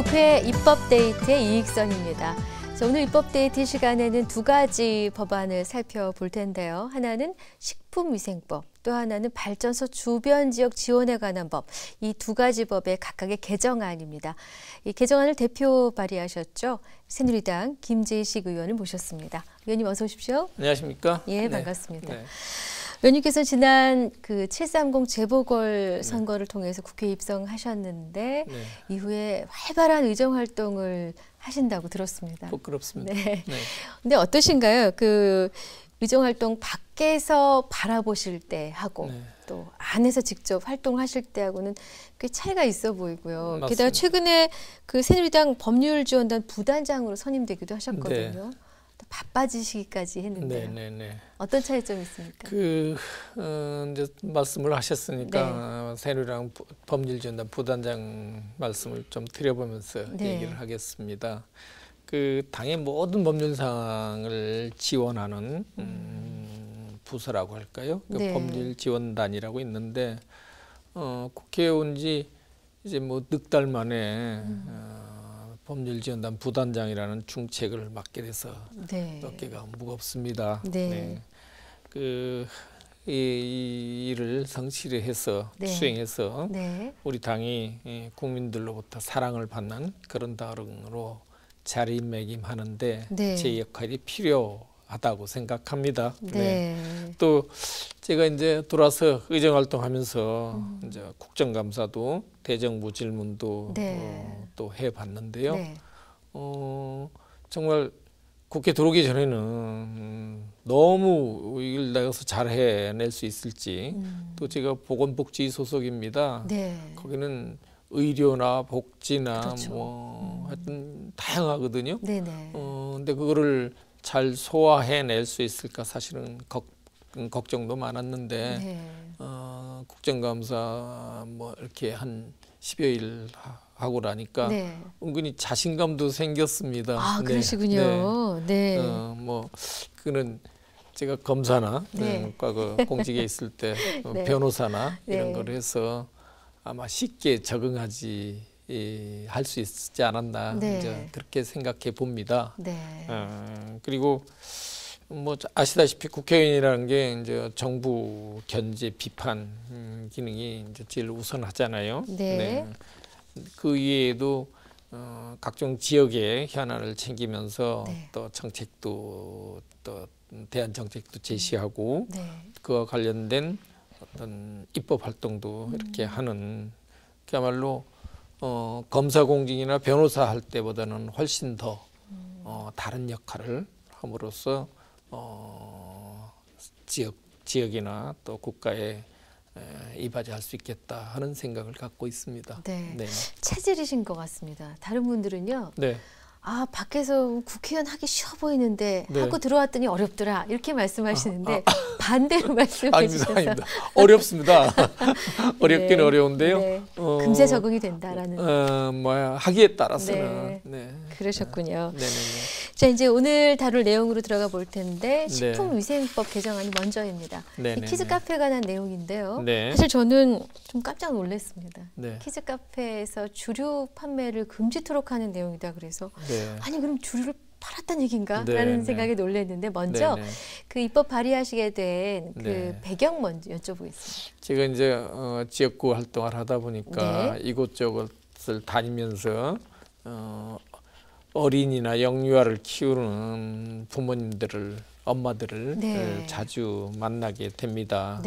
국회 입법데이트의 이익선입니다. 자, 오늘 입법데이트 시간에는 두 가지 법안을 살펴볼 텐데요. 하나는 식품위생법, 또 하나는 발전소 주변 지역 지원에 관한 법. 이 두 가지 법의 각각의 개정안입니다. 이 개정안을 대표 발의하셨죠. 새누리당 김재식 의원을 모셨습니다. 의원님 어서 오십시오. 안녕하십니까? 예, 반갑습니다. 네. 의원님께서 지난 그 730 재보궐 선거를 통해서 국회에 입성하셨는데 이후에 활발한 의정 활동을 하신다고 들었습니다. 부끄럽습니다. 네. 근데 어떠신가요? 그 의정 활동 밖에서 바라보실 때 하고 또 안에서 직접 활동하실 때하고는 꽤 차이가 있어 보이고요. 맞습니다. 게다가 최근에 그 새누리당 법률지원단 부단장으로 선임되기도 하셨거든요. 바빠지시기까지 했는데요. 어떤 차이점이 있습니까? 이제 말씀을 하셨으니까 새누리당 법률지원단 부단장 말씀을 좀 드려보면서 얘기를 하겠습니다. 그 당의 모든 법률 사항을 지원하는 부서라고 할까요? 그 법률지원단이라고 있는데 국회에 온 지 이제 뭐 넉 달 만에 법률지원단 부단장이라는 중책을 맡게 돼서 어깨가 무겁습니다. 이 일을 성실히 해서 수행해서 우리 당이 국민들로부터 사랑을 받는 그런 당으로 자리매김하는데 제 역할이 필요하다고 생각합니다. 또 제가 이제 돌아서 의정활동하면서 이제 국정감사도 대정부 질문도 또 해봤는데요. 정말 국회 들어오기 전에는 너무 이걸 내가서 잘 해낼 수 있을지 또 제가 보건복지 소속입니다. 거기는 의료나 복지나 뭐 하여튼 다양하거든요. 근데 그거를 잘 소화해낼 수 있을까 사실은 걱정도 많았는데 국정감사 뭐 이렇게 한 10여일 하고 나니까 은근히 자신감도 생겼습니다. 아, 그러시군요. 뭐 그는 제가 검사나 과거 공직에 있을 때 변호사나 이런 걸 해서 아마 쉽게 적응하지 할 수 있지 않았나 이제 그렇게 생각해 봅니다. 그리고 뭐 아시다시피 국회의원이라는 게 이제 정부 견제 비판 기능이 이제 제일 우선하잖아요. 그 이외에도 각종 지역의 현안을 챙기면서 또 정책도 또 대안 정책도 제시하고 그와 관련된 어떤 입법 활동도 이렇게 하는 그야말로 검사 공직이나 변호사 할 때보다는 훨씬 더 다른 역할을 함으로써 지역이나 또 국가에 이바지할 수 있겠다 하는 생각을 갖고 있습니다. 체질이신 것 같습니다. 다른 분들은요. 아, 밖에서 국회의원 하기 쉬워 보이는데 하고 들어왔더니 어렵더라 이렇게 말씀하시는데 반대로 말씀해 주셔서 아닙니다. 어렵습니다. 어렵긴 어려운데요. 금세 적응이 된다라는 하기에 따라서는 그러셨군요. 자, 이제 오늘 다룰 내용으로 들어가 볼 텐데 식품위생법 개정안이 먼저입니다. 키즈카페에 관한 내용인데요. 사실 저는 좀 깜짝 놀랐습니다. 키즈카페에서 주류 판매를 금지토록 하는 내용이다 그래서 아니 그럼 주류를 팔았다는 얘기인가? 라는 생각에 놀랐는데 먼저 그 입법 발의하시게 된 그 배경 먼저 여쭤보겠습니다. 제가 이제 지역구 활동을 하다 보니까 이곳저곳을 다니면서 어린이나 영유아를 키우는 부모님들을 엄마들을 자주 만나게 됩니다.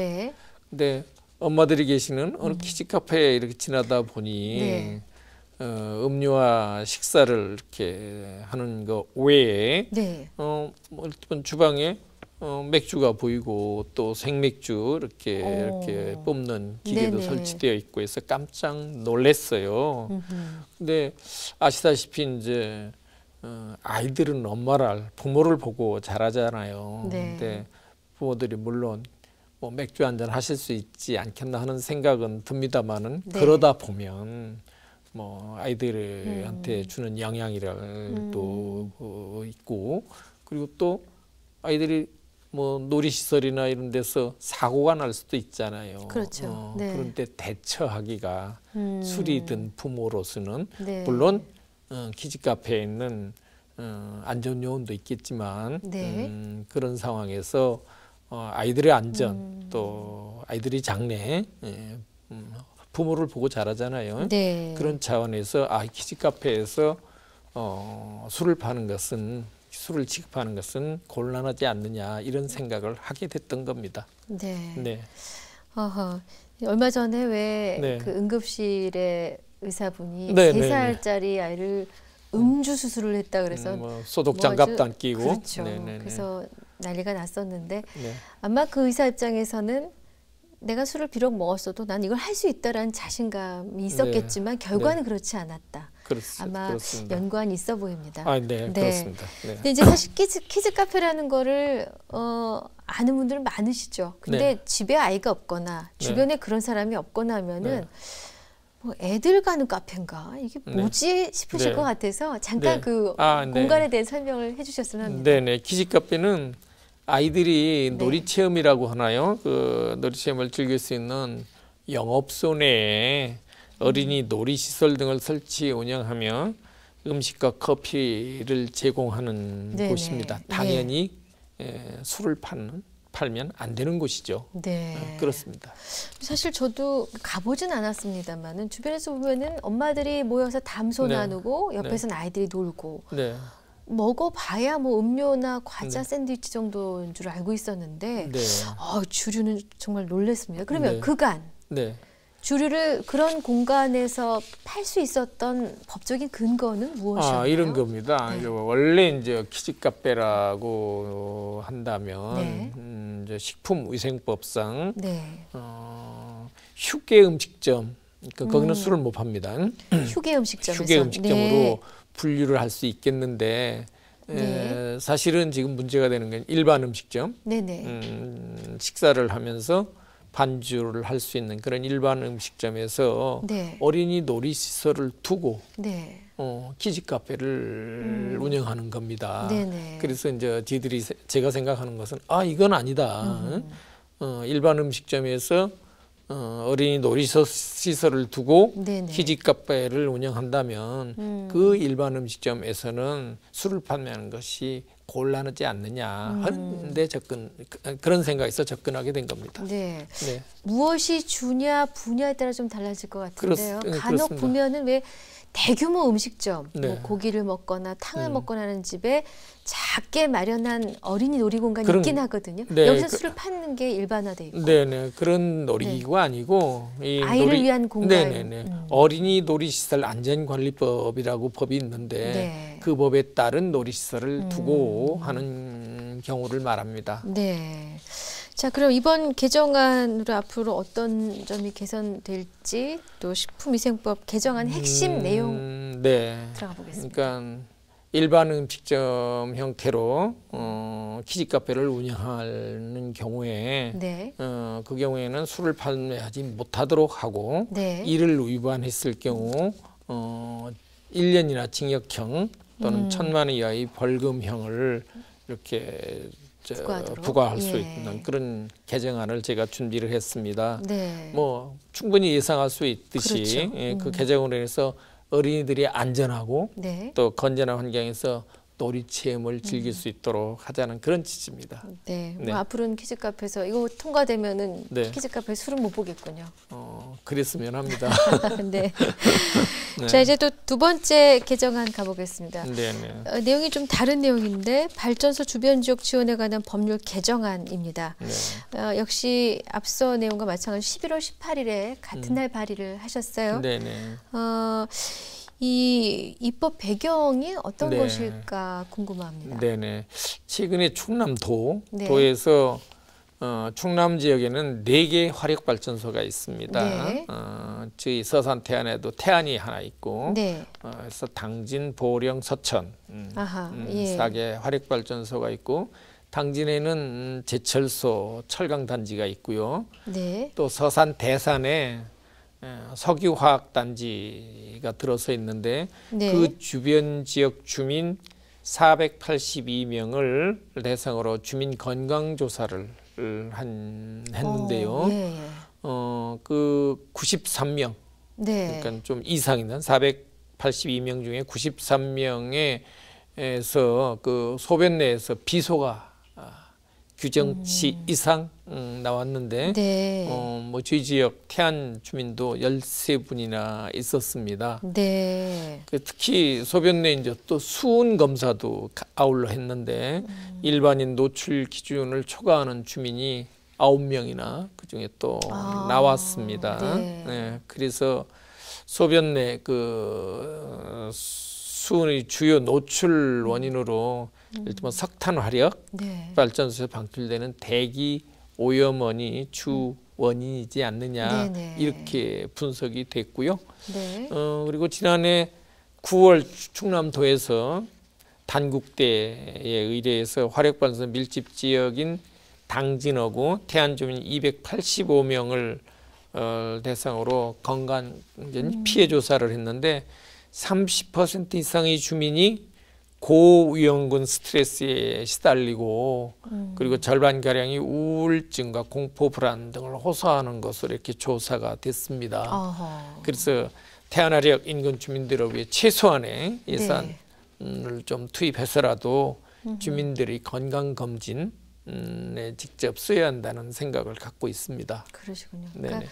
근데 엄마들이 계시는 어느 키즈카페에 이렇게 지나다 보니 음료와 식사를 이렇게 하는 거 외에 뭐 주방에 맥주가 보이고 또 생맥주 이렇게 뽑는 기계도 설치되어 있고 해서 깜짝 놀랐어요. 근데 아시다시피 이제 아이들은 부모를 보고 자라잖아요. 근데 부모들이 물론 뭐 맥주 한잔 하실 수 있지 않겠나 하는 생각은 듭니다만은 그러다 보면 뭐 아이들한테 주는 영향이라도 있고 그리고 또 아이들이 뭐 놀이시설이나 이런 데서 사고가 날 수도 있잖아요. 그렇죠. 그런데 대처하기가 술이 든 부모로서는 물론 키즈카페에 있는 안전 요원도 있겠지만 네. 그런 상황에서 아이들의 안전 또 아이들이 장래 부모를 보고 자라잖아요. 네. 그런 차원에서 키즈카페에서 술을 취급하는 것은 곤란하지 않느냐 이런 생각을 하게 됐던 겁니다. 네. 네. 얼마 전에 왜 네. 그 응급실의 의사분이 네, 3살짜리 아이를 음주 수술을 했다 그래서 소독 장갑도 안 끼고 그렇죠. 네네네. 그래서 난리가 났었는데 네. 아마 그 의사 입장에서는 내가 술을 비록 먹었어도 난 이걸 할 수 있다라는 자신감이 있었겠지만 결과는 그렇지 않았다. 아마 그렇습니다. 연관이 있어 보입니다. 네, 그렇습니다. 네. 근데 이제 사실 키즈 카페라는 거를 아는 분들은 많으시죠. 근데 집에 아이가 없거나 주변에 그런 사람이 없거나 하면은 뭐 애들 가는 카페인가 이게 뭐지 싶으실 것 같아서 잠깐 그 공간에 대한 설명을 해주셨으면 합니다. 네네. 키즈 카페는 아이들이 놀이 체험이라고 하나요? 그 놀이 체험을 즐길 수 있는 영업소 내에 어린이 놀이시설 등을 설치 운영하며 음식과 커피를 제공하는 곳입니다. 당연히 술을 팔면 안 되는 곳이죠. 네. 그렇습니다. 사실 저도 가보진 않았습니다만은 주변에서 보면은 엄마들이 모여서 담소 나누고 옆에서는 아이들이 놀고 먹어봐야 뭐 음료나 과자 샌드위치 정도인 줄 알고 있었는데 주류는 정말 놀랐습니다. 그러면 그간 주류를 그런 공간에서 팔 수 있었던 법적인 근거는 무엇이었나요? 이런 겁니다. 원래 이제 키즈 카페라고 한다면 이제 식품위생법상 휴게 음식점, 그러니까 거기는 술을 못 팝니다. 휴게 음식점에서 휴게 음식점으로 분류를 할 수 있겠는데 사실은 지금 문제가 되는 건 일반 음식점, 식사를 하면서 반주를 할 수 있는 그런 일반 음식점에서 어린이 놀이시설을 두고 키즈 카페를 운영하는 겁니다. 그래서 이제 제가 생각하는 것은 이건 아니다. 일반 음식점에서 어린이 놀이시설을 두고 키즈 카페를 운영한다면 그 일반 음식점에서는 술을 판매하는 것이 곤란하지 않느냐 하는데 그런 생각에서 접근하게 된 겁니다. 무엇이 주냐 분야에 따라 좀 달라질 것 같은데요. 간혹 그렇습니다. 보면은 왜 대규모 음식점, 뭐 고기를 먹거나 탕을 먹거나 하는 집에 작게 마련한 어린이 놀이공간이 있긴 하거든요. 여기서 술을 파는 게 일반화돼 있고. 그런 놀이기구가 아니고 아이를 위한 공간. 어린이 놀이시설 안전관리법이라고 법이 있는데 그 법에 따른 놀이시설을 두고 하는 경우를 말합니다. 자, 그럼 이번 개정안으로 앞으로 어떤 점이 개선될지 또 식품위생법 개정안 핵심 내용 들어가 보겠습니다. 그러니까 일반 음식점 형태로 키즈 카페를 운영하는 경우에 그 경우에는 술을 판매하지 못하도록 하고 이를 위반했을 경우 1년이나 징역형 또는 1,000만 원 이하의 벌금형을 이렇게 부과할 수 있는 그런 개정안을 제가 준비를 했습니다. 뭐 충분히 예상할 수 있듯이 그 개정으로 인해서 어린이들이 안전하고 또 건전한 환경에서 놀이 체험을 즐길 수 있도록 하자는 그런 취지입니다. 뭐 앞으로는 키즈 카페에서 이거 통과되면은 키즈 카페 술은 못 보겠군요. 그랬으면 합니다. 자, 이제 또 두 번째 개정안 가보겠습니다. 내용이 좀 다른 내용인데 발전소 주변 지역 지원에 관한 법률 개정안입니다. 역시 앞서 내용과 마찬가지로 11월 18일에 같은 날 발의를 하셨어요. 이 입법 배경이 어떤 것일까 궁금합니다. 최근에 충남도에서 충남 지역에는 4개 화력 발전소가 있습니다. 저희 서산 태안에도 태안이 하나 있고, 그래서 당진, 보령, 서천 4개 화력 발전소가 있고, 당진에는 제철소, 철강 단지가 있고요. 또 서산 대산에 석유화학 단지가 들어서 있는데 그 주변 지역 주민 482명을 대상으로 주민 건강 조사를 했는데요. 그 93명, 그러니까 좀 이상 있는 282명 중에 93명에서 그 소변내에서 비소가 규정치 이상 나왔는데 네. 뭐 저희 지역 태안 주민도 13분이나 있었습니다. 네. 특히 소변내 이제 또 수은 검사도 아울러 했는데 일반인 노출 기준을 초과하는 주민이 9명이나 그중에 또 나왔습니다. 네. 네. 그래서 소변내 그 수은의 주요 노출 원인으로 일단 석탄 화력 네. 발전소에서 방출되는 대기 오염원이 주 원인이지 않느냐 네네. 이렇게 분석이 됐고요. 네. 그리고 지난해 9월 충남도에서 단국대에 의뢰해서 화력발전소 밀집 지역인 당진하고 태안 주민 285명을 대상으로 건강 피해 조사를 했는데 30% 이상의 주민이 고위험군 스트레스에 시달리고 그리고 절반가량이 우울증과 공포 불안 등을 호소하는 것으로 이렇게 조사가 됐습니다. 어허. 그래서 태안화력 인근 주민들을 위해 최소한의 예산을 좀 투입해서라도 주민들이 건강검진에 직접 써야 한다는 생각을 갖고 있습니다. 그러시군요. 그러니까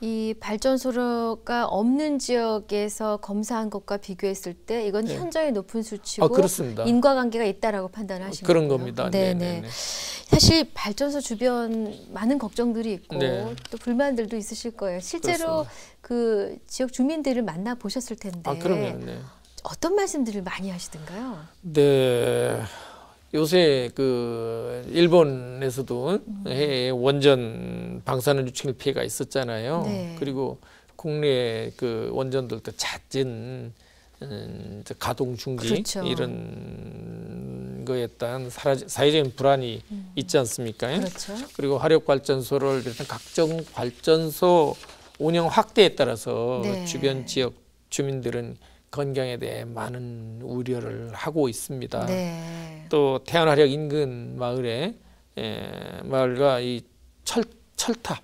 이 발전소가 없는 지역에서 검사한 것과 비교했을 때 이건 현저히 높은 수치고 인과관계가 있다라고 판단하시는 그런 거예요. 겁니다. 네네. 사실 발전소 주변 많은 걱정들이 있고 또 불만들도 있으실 거예요. 실제로 그렇습니다. 그 지역 주민들을 만나 보셨을 텐데 그럼요. 어떤 말씀들을 많이 하시던가요? 네. 요새 그 일본에서도 해외 원전 방사능 유출 피해가 있었잖아요. 네. 그리고 국내 그 원전들도 잦은 가동 중지 그렇죠. 이런 거에 따른 사회적인 불안이 있지 않습니까? 그렇죠. 그리고 화력 발전소를 비롯한 각종 발전소 운영 확대에 따라서 주변 지역 주민들은 건강에 대해 많은 우려를 하고 있습니다. 네. 또 태안화력 인근 마을에 마을과 이 철탑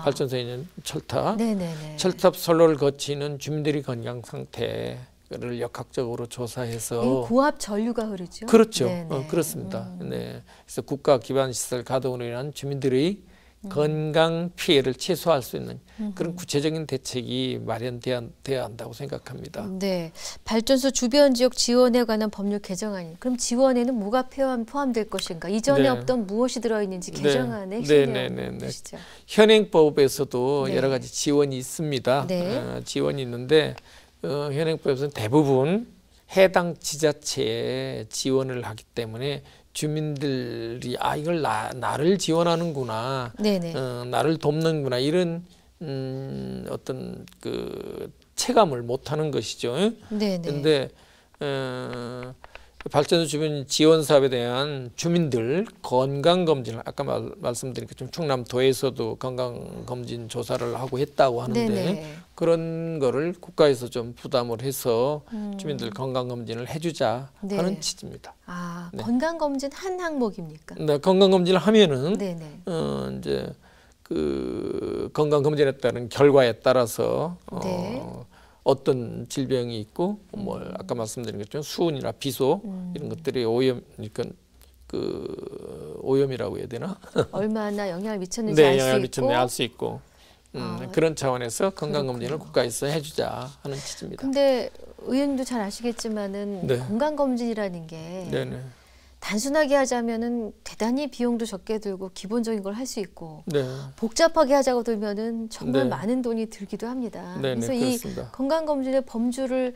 발전소에 있는 철탑, 철탑 선로를 거치는 주민들의 건강 상태를 역학적으로 조사해서 고압 전류가 흐르죠. 그렇죠. 그렇습니다. 네. 그래서 국가 기반 시설 가동으로 인한 주민들의 건강 피해를 최소화할 수 있는 그런 구체적인 대책이 마련되어야 한다고 생각합니다. 네, 발전소 주변 지역 지원에 관한 법률 개정안이 그럼 지원에는 뭐가 포함될 것인가? 이전에 없던 무엇이 들어있는지 개정안에 핵심 것이죠. 현행법에서도 여러 가지 지원이 있습니다. 지원이 있는데 현행법에서는 대부분 해당 지자체에 지원을 하기 때문에 주민들이 이걸 나를 지원하는구나, 나를 돕는구나 이런 어떤 그 체감을 못하는 것이죠. 그런데 발전소 주변 지원 사업에 대한 주민들 건강 검진을 아까 말씀드린 것처럼 충남도에서도 건강 검진 조사를 하고 했다고 하는데 그런 거를 국가에서 좀 부담을 해서 주민들 건강 검진을 해주자 하는 취지입니다. 건강 검진 한 항목입니까? 네, 건강 검진을 하면은 이제 그 건강 검진에 따른 결과에 따라서 어떤 질병이 있고 뭐 아까 말씀드린 것처럼 수은이나 비소 이런 것들이 그러니까 그 오염이라고 해야 되나? 얼마나 영향을 미쳤는지 알 수 있고 그런 차원에서 건강검진을 국가에서 해주자 하는 취지입니다. 근데 의원님도 잘 아시겠지만은 건강검진이라는 게 단순하게 하자면은 대단히 비용도 적게 들고 기본적인 걸 할 수 있고 복잡하게 하자고 들면은 정말 많은 돈이 들기도 합니다. 그래서 이 건강검진의 범주를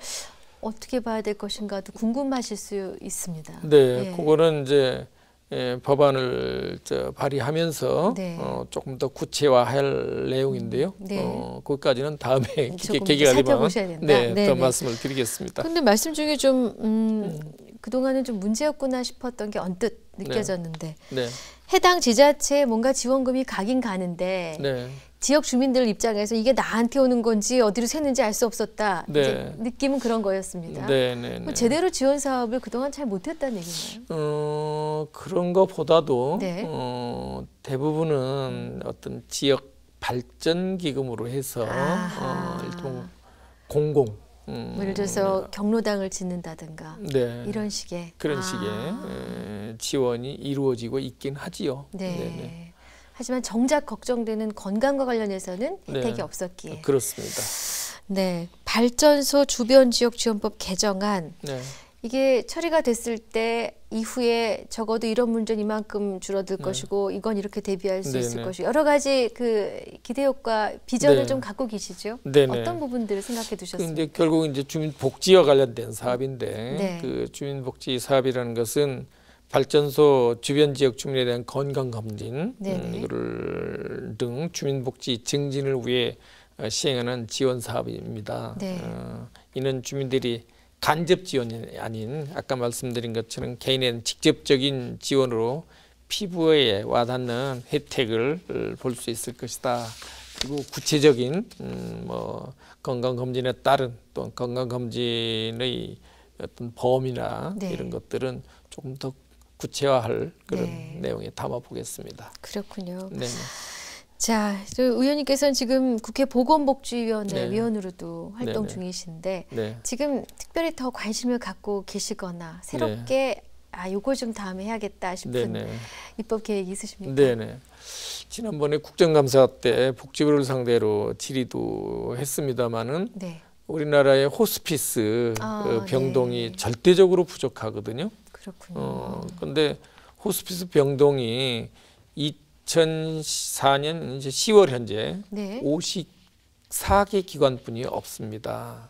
어떻게 봐야 될 것인가도 궁금하실 수 있습니다. 그거는 이제 법안을 발의하면서 조금 더 구체화할 내용인데요. 거기까지는 다음에 계기가 되면 더 말씀을 드리겠습니다. 그런데 말씀 중에 좀 그동안은 좀 문제였구나 싶었던 게 언뜻 느껴졌는데 해당 지자체에 뭔가 지원금이 가긴 가는데 지역 주민들 입장에서 이게 나한테 오는 건지 어디로 새는지 알 수 없었다. 이제 느낌은 그런 거였습니다. 제대로 지원 사업을 그동안 잘 못했다는 얘기인가요? 그런 것보다도 대부분은 어떤 지역 발전 기금으로 해서 일종 공공 예를 들어서 경로당을 짓는다든가 네. 이런 식의 그런 식의 지원이 이루어지고 있긴 하지요. 네. 네네. 하지만 정작 걱정되는 건강과 관련해서는 혜택이 네. 없었기에 그렇습니다. 네, 발전소 주변 지역 지원법 개정안 네. 이게 처리가 됐을 때 이후에 적어도 이런 문제는 이만큼 줄어들 것이고 이건 이렇게 대비할 수 있을 것이고 여러 가지 그 기대효과 비전을 좀 갖고 계시죠? 어떤 부분들을 생각해 두셨습니까? 근데 결국 이제 주민복지와 관련된 사업인데 그 주민복지 사업이라는 것은 발전소 주변 지역 주민에 대한 건강 검진 이거를 등 주민복지 증진을 위해 시행하는 지원 사업입니다. 이는 주민들이 간접 지원이 아닌 아까 말씀드린 것처럼 개인의 직접적인 지원으로 피부에 와닿는 혜택을 볼 수 있을 것이다. 그리고 구체적인 뭐 건강 검진에 따른 또 건강 검진의 어떤 범위나 이런 것들은 조금 더 구체화할 그런 내용에 담아 보겠습니다. 그렇군요. 네. 자, 의원님께서는 지금 국회 보건복지위원회 위원으로도 활동 중이신데 지금 특별히 더 관심을 갖고 계시거나 새롭게 요거 좀 다음에 해야겠다 싶은 입법 계획이 있으십니까? 네네. 지난번에 국정감사 때 복지부를 상대로 질의도 했습니다마는 우리나라의 호스피스 병동이 절대적으로 부족하거든요. 그렇군요. 근데 호스피스 병동이 2004년 이제 10월 현재 54개 기관뿐이 없습니다.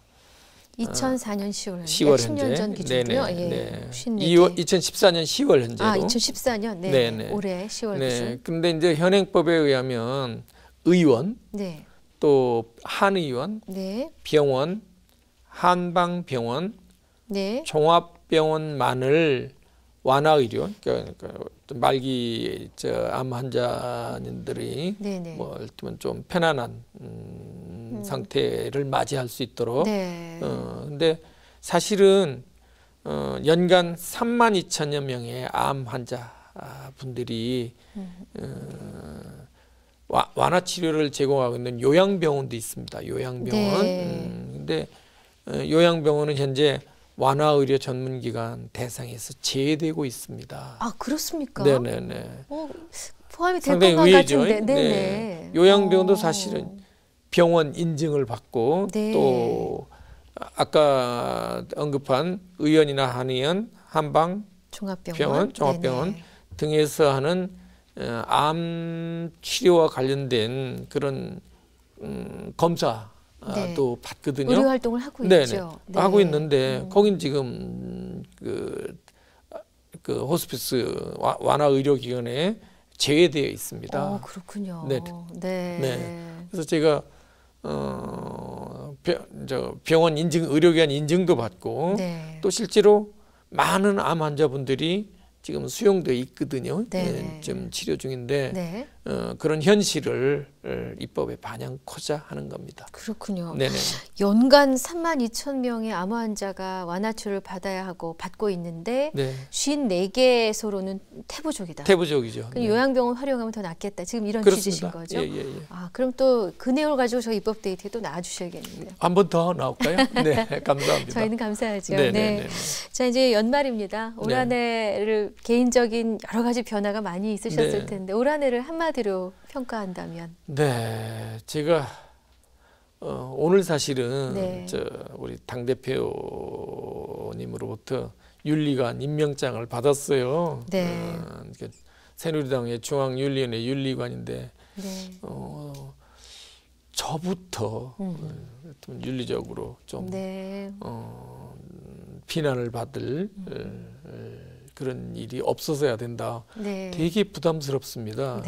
2004년 10월, 10월 현재 10년 전 기준이요. 2014년 10월 현재로. 2014년 올해 10월 기준. 근데 이제 현행법에 의하면 의원, 또 한의원, 병원, 한방병원, 종합병원만을 완화의료, 그러니까 말기 암 환자님들이 뭐 좀 편안한 상태를 맞이할 수 있도록. 근데 사실은 연간 32,000여 명의 암 환자 분들이 완화 치료를 제공하고 있는 요양병원도 있습니다. 요양병원. 근데 요양병원은 현재 완화의료 전문기관 대상에서 제외되고 있습니다. 아, 그렇습니까? 네네네. 포함이 될 것만 같은데. 네. 요양병원도 사실은 병원 인증을 받고 또 아까 언급한 의원이나 한의원, 한방, 종합병원 등에서 하는 암 치료와 관련된 그런 검사 또 받거든요. 의료 활동을 하고 있죠. 하고 있는데 거긴 지금 그 호스피스 완화 의료기관에 제외되어 있습니다. 그렇군요. 그래서 제가 병원 인증, 의료기관 인증도 받고 또 실제로 많은 암 환자분들이 지금 수용되어 있거든요. 지금 치료 중인데 그런 현실을 입법에 반영하고자 하는 겁니다. 그렇군요. 연간 32,000명의 암 환자가 완화치료를 받아야 하고 받고 있는데 54개소로는 태부족이다. 태부족이죠. 요양병원 활용하면 더 낫겠다. 지금 이런 취지신 거죠? 그럼 또 그 내용을 가지고 저희 입법 데이트에 또 나와주셔야겠는데요. 한 번 더 나올까요? 네, 감사합니다. 저희는 감사하죠. 자, 이제 연말입니다. 올 한 해를 개인적인 여러 가지 변화가 많이 있으셨을 텐데 올 한 해를 한마디로 평가한다면? 제가 오늘 사실은 우리 당대표님으로부터 윤리관 임명장을 받았어요. 새누리당의 중앙윤리위원회 윤리관인데 저부터 윤리적으로 좀 비난을 받을 그런 일이 없어서야 된다. 되게 부담스럽습니다.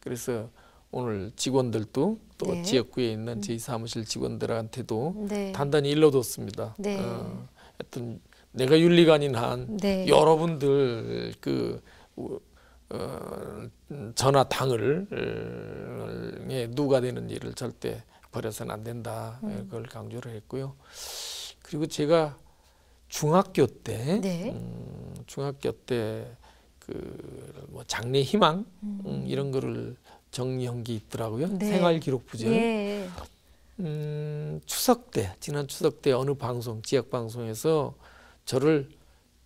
그래서 오늘 직원들도 또 지역구에 있는 저희 사무실 직원들한테도 단단히 일러뒀습니다. 하여튼 내가 윤리관인 한 여러분들 전하 당을 누가 되는 일을 절대 버려서는 안 된다. 그걸 강조를 했고요. 그리고 제가 중학교 때 뭐 장래 희망 이런 거를 정리한 게 있더라고요. 생활 기록 부전. 추석 때, 지난 추석 때 어느 방송, 지역 방송에서 저를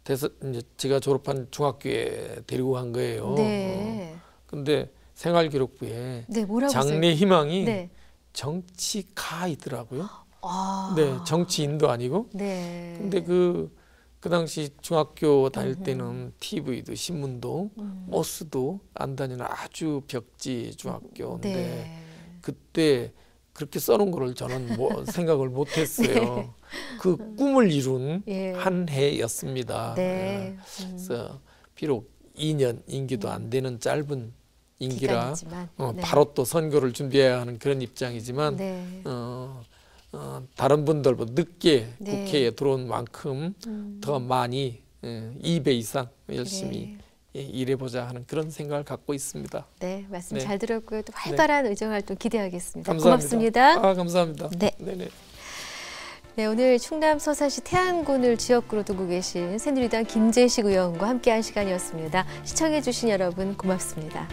이제 제가 졸업한 중학교에 데리고 간 거예요. 네. 근데 생활기록부에 네, 뭐라고 장래 희망이 네. 정치가이더라고요. 아. 네, 정치인도 아니고. 네. 근데 그 당시 중학교 다닐 때는 TV도 신문도 버스도 안 다니는 아주 벽지 중학교인데 네. 그때 그렇게 써놓은 거를 저는 생각을 못했어요. 네. 그 꿈을 이룬 예. 한 해였습니다. 네. 그래서 비록 2년 임기도 안 되는 짧은 임기라 네. 바로 또 선거를 준비해야 하는 그런 입장이지만 네. 다른 분들보다 늦게 네. 국회에 들어온 만큼 더 많이 2배 이상 열심히 네. 일해보자 하는 그런 생각을 갖고 있습니다. 네, 말씀 네. 잘 들었고요. 또 활발한 네. 의정활동 기대하겠습니다. 감사합니다. 고맙습니다. 감사합니다. 네. 네네. 네, 오늘 충남 서산시 태안군을 지역구로 두고 계신 새누리당 김재식 의원과 함께한 시간이었습니다. 시청해주신 여러분 고맙습니다.